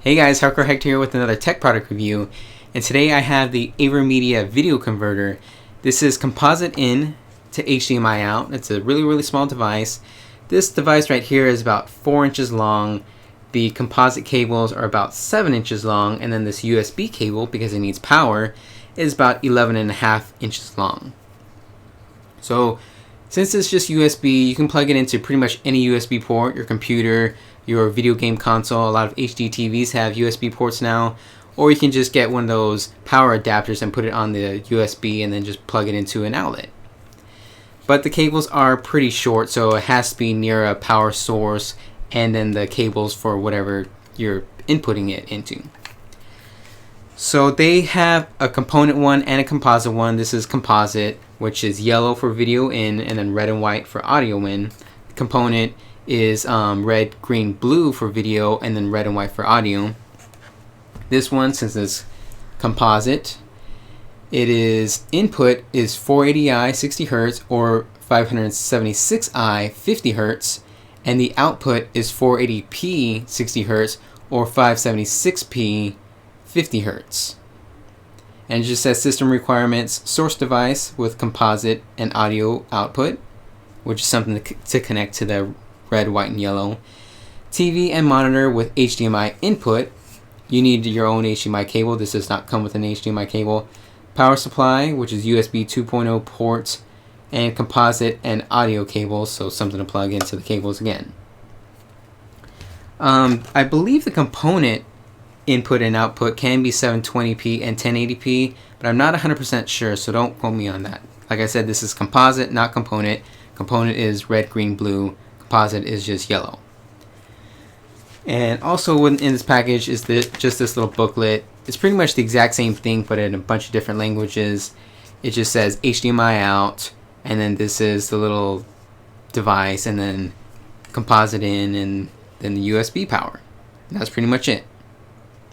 Hey guys, Hardcore Hector here with another tech product review, and today I have the AVermedia video converter. This is composite in to HDMI out. It's a really small device. This device right here is about 4 inches long. The composite cables are about 7 inches long, and then this USB cable, because it needs power, is about 11.5 inches long. So since it's just USB, you can plug it into pretty much any USB port, your computer, your video game console. A lot of HD TVs have USB ports now, or you can just get one of those power adapters and put it on the USB and then just plug it into an outlet. But the cables are pretty short, so it has to be near a power source and then the cables for whatever you're inputting it into. So they have a component one and a composite one. This is composite, which is yellow for video in and then red and white for audio in. Component is red, green, blue for video and then red and white for audio. This one, since it's composite, it is input is 480i 60 Hz or 576i 50 Hz, and the output is 480p 60 Hz or 576p 50 Hz. And it just says system requirements: source device with composite and audio output, which is something to connect to the red, white, and yellow. TV and monitor with HDMI input. You need your own HDMI cable. This does not come with an HDMI cable. Power supply, which is USB 2.0 ports, and composite and audio cables, so something to plug into the cables again. I believe the component input and output can be 720p and 1080p, but I'm not 100% sure, so don't quote me on that. Like I said, this is composite, not component. Component is red, green, blue. Composite is just yellow. And also in this package is just this little booklet. It's pretty much the exact same thing, but in a bunch of different languages. It just says HDMI out, and then this is the little device, and then composite in, and then the USB power. And that's pretty much it.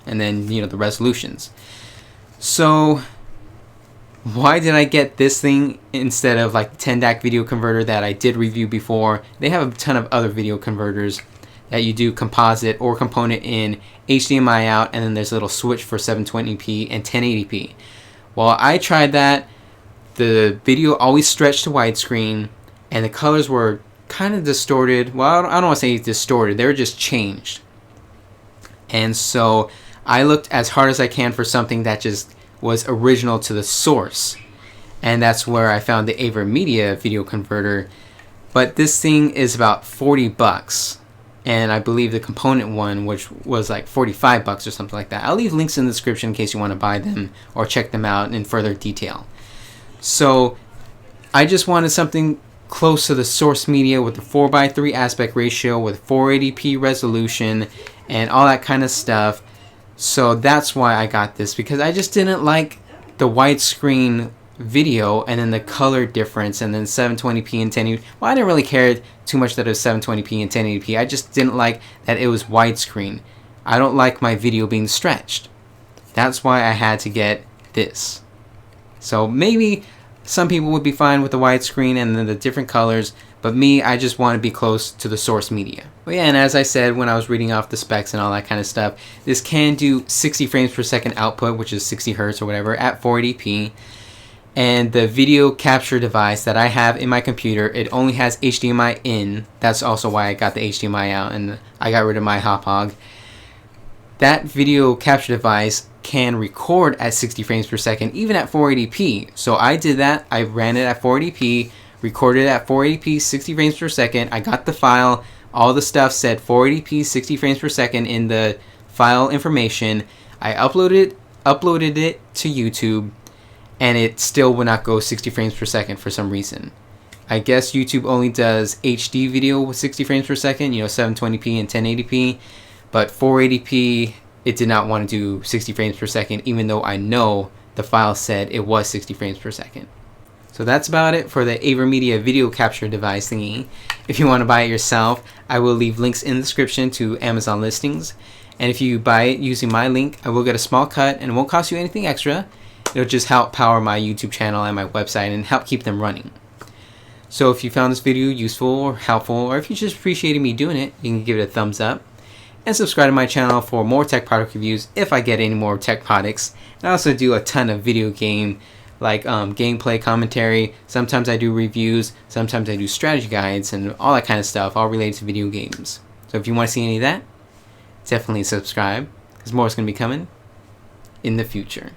And then, you know, the resolutions. So why did I get this thing instead of like the 10 DAC video converter that I did review before? They have a ton of other video converters that you do composite or component in, HDMI out, and then there's a little switch for 720p and 1080p. Well, I tried that. The video always stretched to widescreen, and the colors were kind of distorted. Well, I don't want to say distorted. They were just changed. And so I looked as hard as I can for something that just was original to the source, and that's where I found the AVermedia video converter. But this thing is about $40, and I believe the component one, which was like $45 or something like that. I'll leave links in the description in case you want to buy them or check them out in further detail. So I just wanted something close to the source media with the 4:3 aspect ratio with 480p resolution and all that kind of stuff. So that's why I got this, because I just didn't like the widescreen video and then the color difference and then 720p and 1080p. Well, I didn't really care too much that it was 720p and 1080p. I just didn't like that it was widescreen. I don't like my video being stretched. That's why I had to get this. So maybe some people would be fine with the widescreen and then the different colors, but me, I just want to be close to the source media. But yeah, and as I said when I was reading off the specs and all that kind of stuff, this can do 60 frames per second output, which is 60 Hz or whatever, at 480p. And the video capture device that I have in my computer, it only has HDMI in. That's also why I got the HDMI out and I got rid of my hop hog. That video capture device can record at 60 frames per second, even at 480p. So I did that. I ran it at 480p, recorded at 480p, 60 frames per second. I got the file. All the stuff said 480p, 60 frames per second in the file information. I uploaded it to YouTube, and it still would not go 60 frames per second for some reason. I guess YouTube only does HD video with 60 frames per second, you know, 720p and 1080p, but 480p, it did not want to do 60 frames per second, even though I know the file said it was 60 frames per second. So that's about it for the AVermedia video capture device thingy. If you want to buy it yourself, I will leave links in the description to Amazon listings. And if you buy it using my link, I will get a small cut and it won't cost you anything extra. It'll just help power my YouTube channel and my website and help keep them running. So if you found this video useful or helpful, or if you just appreciated me doing it, you can give it a thumbs up. and subscribe to my channel for more tech product reviews if I get any more tech products. And I also do a ton of video game gameplay commentary. Sometimes I do reviews, sometimes I do strategy guides, and all that kind of stuff, all related to video games. So if you want to see any of that, definitely subscribe, because more is going to be coming in the future.